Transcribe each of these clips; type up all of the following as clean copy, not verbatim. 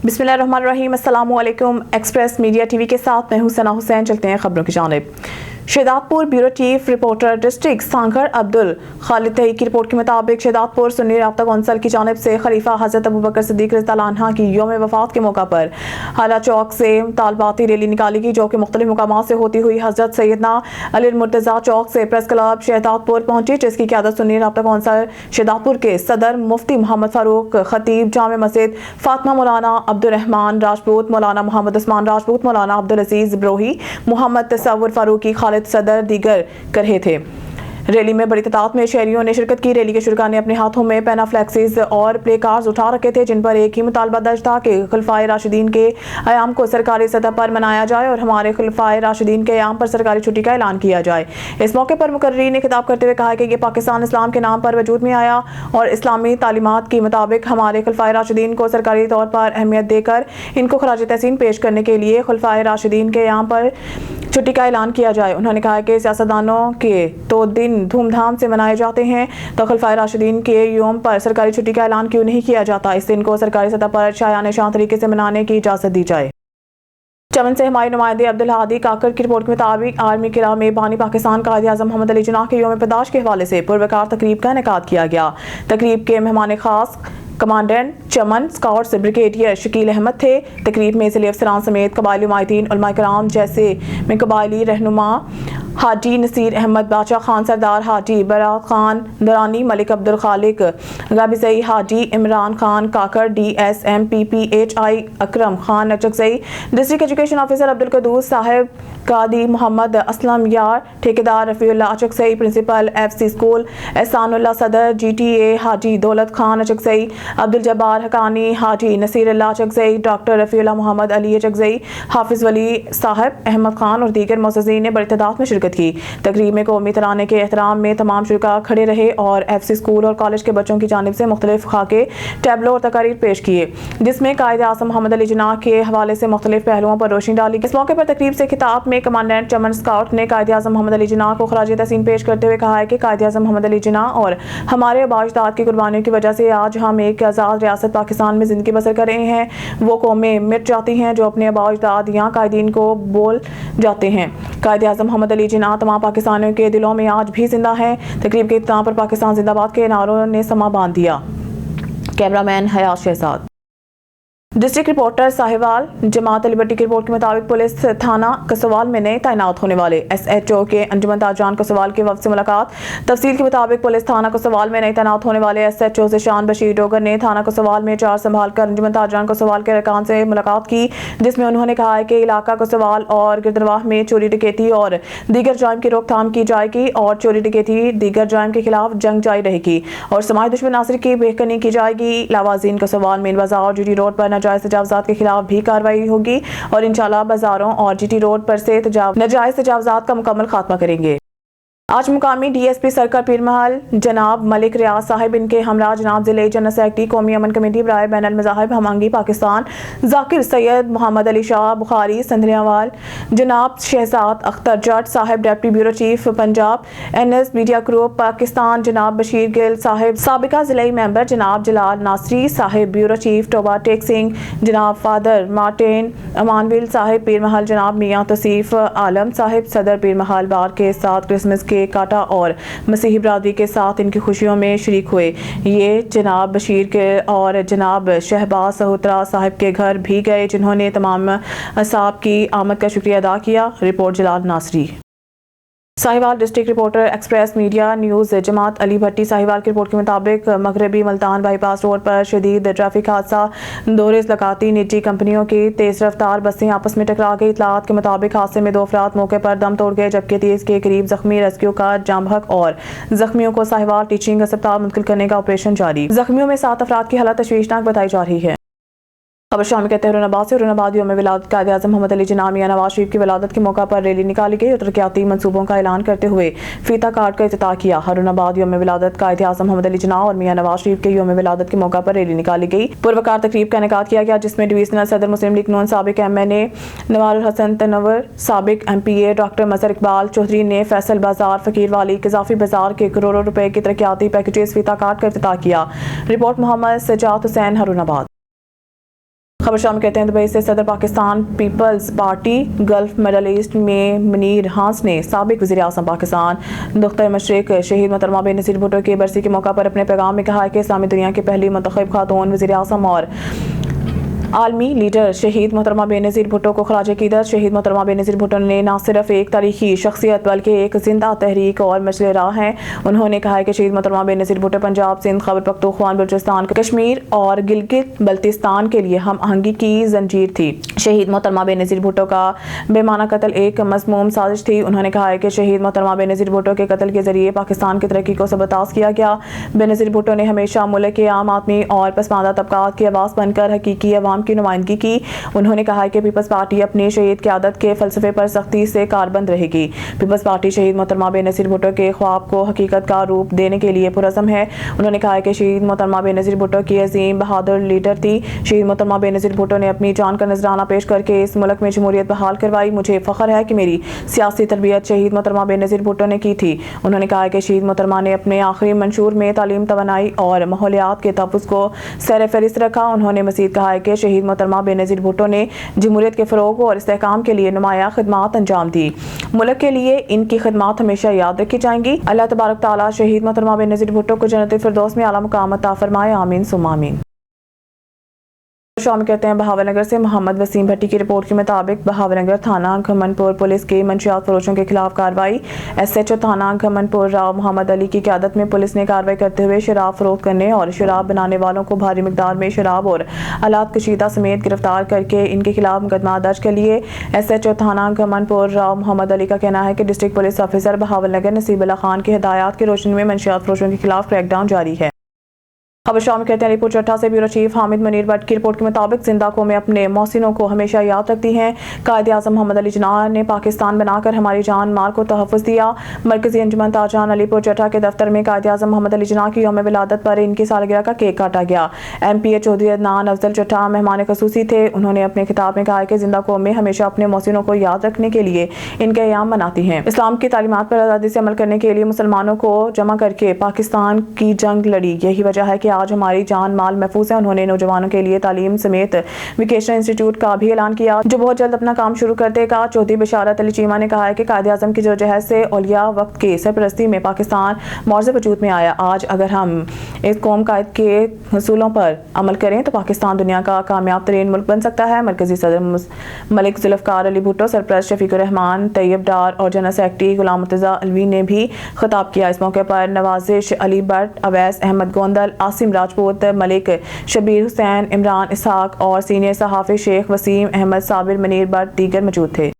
बिस्मिल्लाहिर्रहमानिर्रहीम। अस्सलामु अलैकुम। एक्सप्रेस मीडिया टीवी के साथ मैं हूं सना हुसैन। चलते हैं खबरों की जानिब। Shahdadpur bureau chief reporter district Sanghar Abdul Khalid तई की रिपोर्ट के मुताबिक शहदादपुर सुन्नी राब्ता कौंसिल की जानिब से खलीफा हजरत अबू बकर सिद्दीक रज़ियल्लाहु अन्हु की यौम वफात के मौका पर हाला चौक से तालबाती रैली निकाली गई, जो कि मुख्तलिफ मुकामात से होती हुई हजरत सैयदना अली मुर्तज़ा चौक से प्रेस क्लब शहदादपुर पहुंची, जिसकी क़यादत सुन्नी राब्ता कौंसिल शहदादपुर के सदर मुफ्ती मोहम्मद फारूक, खतीब जामे मस्जिद फातिमा मौलाना अब्दुल रहमान राजपूत, मौलाना मोहम्मद उस्मान राजपूत, मौलाना अब्दुल अजीज ब्रोही, मोहम्मद तसव्वुर फारूकी, खालिद सदर दीगर कर रहे थे। रैली में बड़ी तादाद में शहरियों ने शिरकत की। रैली के शुरका ने अपने हाथों में पेना फ्लैक्सीज और प्ले कार्ड्स उठा रखे थे, जिन पर एक ही मुतालबा दर्ज था कि खुलफाए राशिदीन के क़याम को सरकारी सतह पर मनाया जाए और हमारे खुलफाए राशिदीन के क़याम पर सरकारी छुट्टी का ऐलान किया जाए। इस मौके पर मुकर्रीन ने खिताब करते हुए कहा कि ये पाकिस्तान इस्लाम के नाम पर वजूद में आया और इस्लामी तालीमात के मुताबिक हमारे खुलफाए राशिदीन को सरकारी तौर पर अहमियत देकर इनको खराज तहसीन पेश करने के लिए खुलफाए राशिदीन के क़याम पर छुट्टी का ऐलान किया जाए। उन्होंने कहा कि सियासतदानों के तो दिन धूमधाम से मनाए जाते हैं, तो खुलफाए राशिदीन के यौम पर सरकारी छुट्टी का ऐलान क्यों नहीं किया जाता। इस दिन को सरकारी सतह पर शायान शान तरीके से मनाने की इजाज़त दी जाए। चमन से हमारे नुमाइंदे अब्दुल हादी काकर की रिपोर्ट के मुताबिक आर्मी किला में बानी पाकिस्तान कायद आज़म मोहम्मद अली जिन्नाह के यौम पैदाइश के हवाले से पुरवकार तकरीब का इनेकाद किया गया। तकरीब के मेहमान खास कमांडेंट चमन स्काउट्स ब्रिगेडियर शकील अहमद थे। तकरीब में ज़िले अफसरान समेत कबायली उमायतीन उलमा कराम जैसे में कबायली रहनुमा हाजी नसीर अहमद बादशाह खान, सरदार हाजी बरात Khan Durrani, Malik Abdul Khaliq Ghabizai, Haji Imran Khan Kakar, DSM PPHI Akram Khan Nachakzai, district education officer Abdul Quddus Sahib, Qazi Mohammad Aslam Yar, ठेकेदार Rafiullah Achakzai, principal FC school Ehsanullah, सदर GTA हाजी दौलत खान अचकज़ई, अब्दुल जब्बार हकानी, हाजी नसीर अल्लाह अचकज़ई, डॉक्टर रफ़ीउल्लाह मोहम्मद अली अचकज़ई, हाफिज़ वली साहब अहमद खान और दीगर मुअज़्ज़िज़ीन ने बड़ी तादाद में शिरकत की। तकरीब में कौमी तराने के एहतराम में तमाम शुरका खड़े रहे और FC स्कूल और कॉलेज के बच्चों की जानिब से मुख्तलिफ खाके, टैबलो और तकारीर पेश किए, जिसमें कायद आज़म मोहम्मद अली जिन्नाह के हवाले से मुख्तलिफ पहलुओं पर रोशनी डाली। इस मौके पर तकरीब से खिताब में कमांडेंट चमन स्काउट ने कायद आज़म मोहम्मद अली जिन्नाह को खराज तहसीन पेश करते हुए कहा है कि कायद आज़म मोहम्मद अली जिन्नाह और हमारे आबा-ओ-अजदाद की कुर्बानियों की वजह से आज हम एक आज़ाद रियासत पाकिस्तान में ज़िंदगी बसर कर रहे हैं। वो कौमें मिट जाती हैं जो अपने आबा-ओ-अजदाद यहाँ कायदीन को बोल जाते हैं। कायद आज़म मोहम्मद अली जिन्नाह तमाम पाकिस्तानियों के दिलों में आज भी जिंदा है। तकरीब के इख्तिताम पर पाकिस्तान जिंदाबाद के नारों ने समा बांध दिया। कैमरामैन हयात शहजाद। डिस्ट्रिक्ट रिपोर्टर साहिवाल जमात अली भट्टी की रिपोर्ट के मुताबिक पुलिस थाना कसवाल में नए तैनात होने वाले SHO के अंजुमन ताजरान कसवाल के वक्त से मुलाकात। तफसील के मुताबिक पुलिस थाना कसवाल में नए तैनात होने वाले SHO ज़ीशान बशीर डोगर ने थाना कसवाल में चार्ज संभाल कर अंजुमन ताजरान कसवाल के अरकान से मुलाकात की, जिसमें उन्होंने कहा है कि इलाका कसवाल और गिरदरवाह में चोरी डकैती और दीगर जुर्म की रोकथाम की जाएगी और चोरी डकैती दीगर जुर्म के खिलाफ जंग जारी रहेगी और समाज दुश्मन नासिर की बेहकनी की जाएगी। लावाजीन कसवाल मेन बाजार GT रोड पर नाजायज तजावुज़ात के खिलाफ भी कार्रवाई होगी और इंशाल्लाह बाजारों और GT रोड पर से नाजायज तजावुज़ात का मुकम्मल खात्मा करेंगे। आज मुकामी DSP सर्कल पीरमहल जनाब मलिक रियाज साहिब, इनके हमरा जनाब ज़िले जनरल सेक्रेटरी कौमी अमन कमेटी बराए बैन अल मज़ाहिब हमआहंगी पाकिस्तान ज़ाकिर सैयद मोहम्मद अली शाह बुखारी संधरियावाल, जनाब Shahzad Akhtar Jatt Sahib deputy bureau chief Punjab NS media group Pakistan, जनाब बशीर गिल साहिब साबिका ज़िले मेंबर, जनाब जलाल नासरी साहिब ब्यूरो चीफ टोबा टेक सिंह, जनाब फादर मार्टिन अमानविल साहिब पीरमहल, जनाब मियाँ तौसीफ आलम साहिब सदर पीरमहल बार के साथ क्रिसमस के काटा और मसीही बरादरी के साथ इनकी खुशियों में शरीक हुए। ये जनाब बशीर के और जनाब शहबाज सहोत्रा साहिब के घर भी गए, जिन्होंने तमाम असाब की आमद का शुक्रिया अदा किया। Report Jalal Nasri. Sahiwal district reporter express media news Jamaat Ali Bhatti Sahiwal की रिपोर्ट के मुताबिक मगरबी मुल्तान बाईपास रोड पर शदीद ट्रैफिक हादसा, दो रेस लगाती निजी कंपनियों की तेज रफ्तार बसें आपस में टकरा गई। इतलात के मुताबिक हादसे में 2 अफराद मौके पर दम तोड़ गए, जबकि 30 के करीब जख्मी। रेस्क्यू का जामहक और जख्मियों को साहिवाल टीचिंग अस्पताल मुंतकिल करने का ऑपरेशन जारी। जख्मियों में 7 अफराद की हालत तशवीशनाक बताई जा रही है। खबर शामिल कहते हैं रुनाबाद से। रुनाबाद यौम विलादत कायद आज़म मोहम्मद अली जिन्नाह मियां नवाज शरीफ की विलादत के मौका पर रैली निकाली गई और तरक्याती मंसूबों का ऐलान करते हुए फीता काट कर इफ्तिताह किया। रुनाबाद यौम विलादत कायद आज़म मोहम्मद अली जिन्नाह और मियां नवाज शरीफ के यौम विलादत के मौका पर रैली निकाली गई। पुरवकार तकरीब का इनेकाद किया गया, जिसमें डिवीजनल सदर मुस्लिम लीग नून साबिक MNA नवारुल हसन तनवर, साबिक MPA डॉक्टर मजहर इकबाल चौधरी ने फैसल बाजार फकीर वाली इजाफी बाजार के करोड़ों रुपए के तरक्याती पैकेजेस फीता काट कर इफ्तिताह किया। रिपोर्ट मोहम्मद सजात हुसैन, हरुनाबाद। خبر شامل کرتے ہیں دبئی سے صدر Pakistan Peoples Party Gulf Middle East میں منیر ہانس نے سابق وزیر اعظم پاکستان دختر مشرق شہید محترمہ بے نظیر بھٹو کی برسی کے موقع پر اپنے پیغام میں کہا ہے کہ اسلامی دنیا کی پہلی منتخب خاتون وزیر اعظم اور عالمی لیڈر شہید محترمہ بے نظیر بھٹو کو خراج عقیدت۔ شہید محترمہ بے نظیر بھٹو نے نہ صرف ایک تاریخی شخصیت بلکہ ایک زندہ تحریک اور مشعل راہ ہیں۔ انہوں نے کہا ہے کہ شہید محترمہ بے نظیر بھٹو پنجاب، سندھ، خیبر پختونخوا، بلوچستان، کشمیر اور گلگت بلتستان کے لیے ہم آہنگی کی زنجیر تھی۔ شہید محترمہ بے نظیر بھٹو کا بے معنی قتل ایک مذموم سازش تھی۔ انہوں نے کہا ہے کہ شہید محترمہ بے نظیر بھٹو کے قتل کے ذریعے پاکستان کی ترقی کو سبکتاز کیا گیا۔ بے نظیر بھٹو نے ہمیشہ ملک کے عام آدمی اور پسماندہ طبقات کی آواز بن کر حقیقی عوام کی نمائندگی کی۔ انہوں نے کہا کہ پیپلز پارٹی اپنی شہید قیادت کے فلسفے پر سختی سے کاربند رہے گی۔ پیپلز پارٹی شہید محترمہ بے نظیر بھٹو کے خواب کو حقیقت کا روپ دینے کے لیے پرعزم ہے۔ انہوں نے کہا کہ شہید محترمہ بے نظیر بھٹو کی عظیم بہادر لیڈر تھی۔ شہید محترمہ بے نظیر بھٹو نے اپنی جان کا نذرانہ پیش کر کے اس ملک میں جمہوریت بحال کروائی۔ مجھے فخر ہے کہ میری سیاسی تربیت شہید محترمہ بے نظیر بھٹو نے کی تھی۔ انہوں نے کہا کہ شہید محترمہ نے اپنے آخری منشور میں تعلیم، توانائی اور ماحولیات کے تحفظ کو سر فہرست رکھا۔ انہوں نے مزید کہا کہ شہید محترمہ بے نظیر بھٹو نے جمہوریت کے فروغ اور استحکام کے لیے نمایاں خدمات انجام دی۔ ملک کے لیے ان کی خدمات ہمیشہ یاد رکھی جائیں گی۔ اللہ تبارک تعالیٰ شہید محترمہ بے نظیر بھٹو کو جنت الفردوس میں اعلیٰ مقام عطا فرمائے، آمین ثم آمین۔ شامل کرتے ہیں بہاول نگر سے محمد وسیم بھٹی کی رپورٹ کے مطابق بہاول نگر تھانہ گھمن پور پولیس کی منشیات فروشوں کے خلاف کارروائی۔ ایس ایچ او تھانہ گھمن پور راؤ محمد علی کی قیادت میں پولیس نے کارروائی کرتے ہوئے شراب فروخت کرنے اور شراب بنانے والوں کو بھاری مقدار میں شراب اور آلات کشیدہ سمیت گرفتار کر کے ان کے خلاف مقدمہ درج کر لیے۔ ایس ایچ او تھانہ گھمن پور راؤ محمد علی کا کہنا ہے کہ district police officer Bahawal Nagar نصیب اللہ خان کی ہدایات کی روشنی میں منشیات فروشوں کے خلاف کریک ڈاؤن جاری ہے۔ خبر شامل کرتے ہیں علی پور چٹھا سے bureau chief Hamid Munir but کی رپورٹ کے مطابق زندہ قومیں اپنے محسنوں کو ہمیشہ یاد رکھتی ہیں۔ قائد اعظم محمد علی جناح نے پاکستان بنا کر ہماری جان مال کو تحفظ دیا۔ مرکزی انجمن تاجران علی پور چٹھا کے دفتر میں قائد اعظم محمد علی جناح کی یوم ولادت پر ان کی سالگرہ کا کیک کاٹا گیا۔ ایم پی اے چودھری عدنان افضل چٹھا مہمان خصوصی تھے۔ انہوں نے اپنے خطاب میں کہا کہ زندہ قومیں ہمیشہ اپنے محسنوں کو یاد رکھنے کے لیے ان کا ایام مناتی ہیں۔ اسلام کی تعلیمات پر آزادی سے عمل کرنے کے لیے مسلمانوں کو جمع کر کے پاکستان کی جنگ لڑی، یہی وجہ ہے کہ آج ہماری جان مال محفوظ ہے۔ انہوں نے نوجوانوں کے لیے تعلیم سمیت ویکیشنل انسٹیٹیوٹ کا بھی اعلان کیا جو بہت جلد اپنا کام شروع کر دے گا۔ چودھری بشارت علی چیمہ نے کہا ہے کہ قائد اعظم کی جدوجہد سے اولیاء وقت کی سرپرستی میں پاکستان معرض وجود میں آیا۔ آج اگر ہم اس قوم قائد کے حصولوں پر عمل کریں تو پاکستان دنیا کا کامیاب ترین ملک بن سکتا ہے۔ مرکزی صدر ملک ذوالفقار علی بھٹو، سرپرست شفیق الرحمان طیب ڈار اور جنرل سیکرٹری غلام مرتضیٰ علوی نے بھی خطاب کیا۔ اس موقع پر نوازش علی بٹ، اویس احمد گوندل، عاصم راجپوت، ملک شبیر حسین، عمران اسحاق اور سینئر صحافی شیخ وسیم احمد، صابر منیر بٹ دیگر موجود تھے۔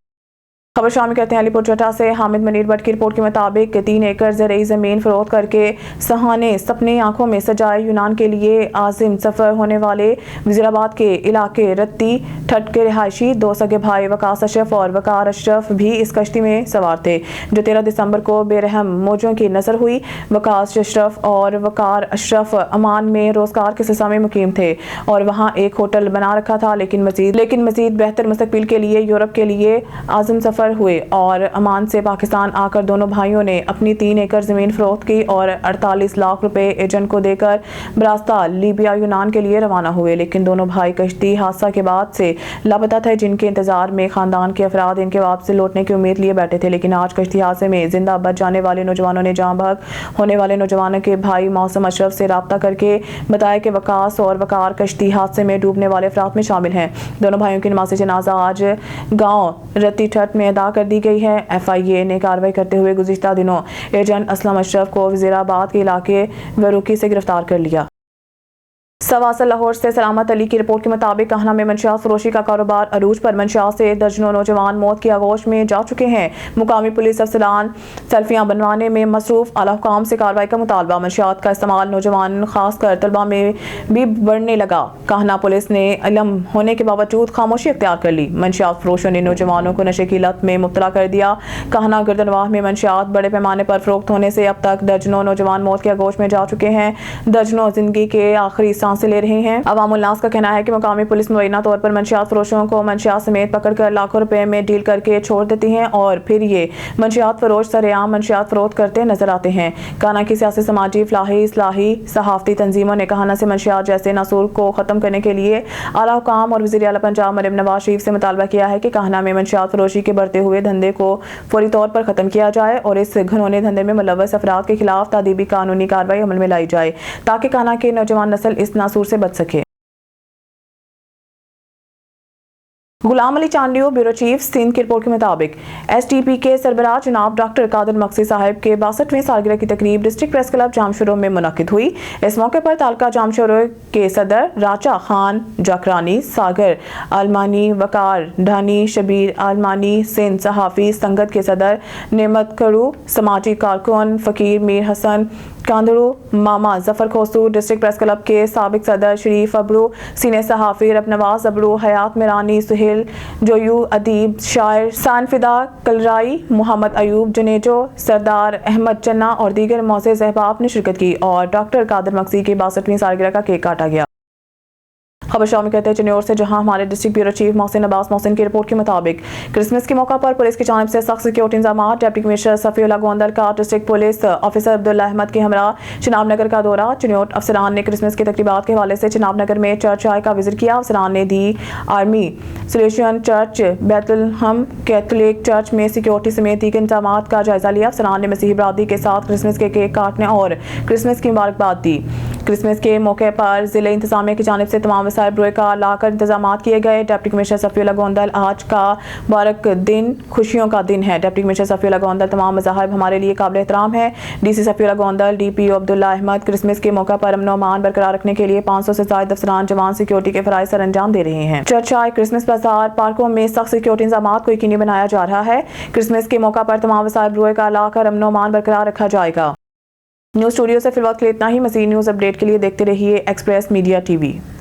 خبر شامل کرتے ہیں علی پور چٹھا سے حامد منیر بٹ کی رپورٹ کے مطابق 3 ایکڑ زرعی زمین فروخت کر کے سہانے سپنے آنکھوں میں سجائے یونان کے لیے عازم سفر ہونے والے وزیر آباد کے علاقے رتی ٹھٹ کے رہائشی 2 سگے بھائی وقاص اشرف اور وقار اشرف بھی اس کشتی میں سوار تھے جو 13 دسمبر کو بے رحم موجوں کی نظر ہوئی۔ وقاص اشرف اور وقار اشرف عمان میں روزگار کے سلسلہ میں مقیم تھے اور وہاں ایک ہوٹل بنا رکھا تھا، لیکن مزید بہتر مستقبل کے لیے یورپ کے لیے عازم سفر ہوئے اور عمان سے پاکستان آ کر دونوں بھائیوں نے اپنی 3 ایکڑ زمین فروخت کی اور 48 لاکھ روپے ایجنٹ کو دے کر براستہ لیبیا یونان کے لیے روانہ ہوئے، لیکن دونوں بھائی کشتی حادثہ کے بعد سے لاپتہ تھے، جن کے انتظار میں خاندان کے افراد ان کے واپس لوٹنے کی امید لیے بیٹھے تھے، لیکن آج کشتی حادثے میں زندہ بچ جانے والے نوجوانوں نے جاں بحق ہونے والے نوجوانوں کے بھائی موسم اشرف سے رابطہ کر کے بتایا کہ وقاص اور وقار کشتی حادثے میں ڈوبنے والے افراد میں شامل ہیں۔ دونوں بھائیوں کی نماز جنازہ آج گاؤں رتی ٹھٹ میں ادا کر دی گئی ہے۔ ایف آئی اے نے کارروائی کرتے ہوئے گزشتہ دنوں ایجنٹ اسلم اشرف کو وزیر آباد کے علاقے وروکی سے گرفتار کر لیا۔ سواصل لاہور سے سلامت علی کی رپورٹ کے مطابق کہنا میں منشیات فروشی کا کاروبار عروج پر، منشیات سے درجنوں نوجوان موت کی آغوش میں جا چکے ہیں۔ مقامی پولیس افسران سیلفیاں بنوانے میں مصروف، اعلیٰ حکام سے کارروائی کا مطالبہ۔ منشیات کا استعمال نوجوان خاص کر طلباء میں بھی بڑھنے لگا۔ کہنا پولیس نے علم ہونے کے باوجود خاموشی اختیار کر لی۔ منشیات فروشوں نے نوجوانوں کو نشے کی لت میں مبتلا کر دیا۔ کہنا گردنواہ میں منشیات بڑے پیمانے پر فروخت ہونے سے اب تک درجنوں نوجوان موت کی آغوش میں جا چکے ہیں۔ درجنوں زندگی کے آخری سانس सांसें ले रहे हैं। अवाम उन्नास का कहना है कि मुकामी पुलिस मुबैना तौर पर मंशियात फरोशों को मंशियात समेत पकड़कर लाखों रुपए में डील करके छोड़ देती हैं और फिर ये मंशियात फरोश सरेआम मंशियात फरोख्त करते नजर आते हैं। काना की सियासी, समाजी, फलाही, इस्लाही, सहाफती तंजीमों ने काना से मंशियात जैसे नासूर को खत्म करने के लिए आला हुकाम और वज़ीर आला पंजाब मरियम नवाज शरीफ से मुतालबा किया है कि काना में मंशियात फरोशी के बढ़ते हुए धंधे को फौरी तौर पर खत्म किया जाए और इस घिनौने धंधे में मुलव्वस अफराद के खिलाफ तादीबी कानूनी कार्रवाई अमल में लाई जाए ताकि काना के नौजवान नस्ल इस नासूर से बच सके। गुलाम अली चांडियो ब्यूरो चीफ सिंध की रिपोर्ट के मुताबिक STP के सरबराह जनाब डॉक्टर कादिर मक्सी साहब के 62वें सालगिरह की तकरीब डिस्ट्रिक्ट प्रेस क्लब जामशोरो में मुनक्किद हुई। इस मौके पर तालका जामशोरो के सदर राचा खान जाकरानी, सागर आलमानी, वकार ढानी, शबीर आलमानी, सिंध सहाफ़ी संगत के सदर नेमत करू, समाजी कारकुन फ़कीर मीर हसन कांदड़ू, मामा Zafar Khosu, district press club के साबिक सदर शरीफ अबड़ू, सीनियर सहाफ़ी रबनवाज अबड़ू, हयात मिरानी, सुहेल जोयू, अदीब, शायर सानफिदा कलराई, मोहम्मद अयूब जनेजो, सरदार अहमद चन्ना और दीगर मोअज़्ज़ज़ अहबाब ने शिरकत की और डॉक्टर कादिर मक्सी की 62वीं सालगिरह का केक काटा गया। खबर शामिल कहते हैं चिन्नौर से, जहां हमारे district bureau chief Mohsin Abbas Mohsin की रिपोर्ट के मुताबिक क्रिसमस के मौका पर पुलिस की जानिब से सख्त सिक्योरिटी इंतजाम। डिप्टी कमिश्नर सफीउल्लाह गोंदल का district police officer Abdullah Ahmad के हमरा चिनाब नगर का दौरा। चिन्नौर अफसरान ने क्रिसमस की तकरीबात के हवाले से चिनाब नगर में चर्च आय का विजिट किया। अफसरान ने दी आर्मी सल्यूशन चर्च, बैतुलहम कैथोलिक चर्च में सिक्योरिटी समेत दीगर इंतजाम का जायजा लिया। अफसरान ने मसीही बरादरी के साथ क्रिसमस के केक काटने और क्रिसमस की मुबारकबाद दी। क्रिसमस के मौके पर जिले इंतजामिया की जानिब से तमाम वसाइल ब्रोए का लाकर इंतजाम किए गए। डिप्टी कमिश्नर सफीउल्लाह गोंदल, आज का मुबारक दिन खुशियों का दिन है। डिप्टी कमिश्नर सफीउल्लाह गोंदल, तमाम मज़ाहिब हमारे लिए काबिल एहतराम है। DC Safiullah Gondal, DPO Abdullah Ahmad, Christmas के मौका पर अमन अमान बरकरार रखने के लिए 500 से ज़ायद अफसरान जवान सिक्योरिटी के फराइज़ सर अंजाम दे रहे हैं। चर्च आय, क्रिसमस बाजार, पार्कों में सख्त सिक्योरिटी इंतजाम को यकीनी बनाया जा रहा है। क्रिसमस के मौका पर तमाम वसाइल ब्रोए का लाकर अमन अमान बरकरार रखा जाएगा। न्यूज़ स्टूडियो से फिलहाल के लिए इतना ही। मज़ीद न्यूज़ अपडेट के लिए देखते रहिए एक्सप्रेस मीडिया TV।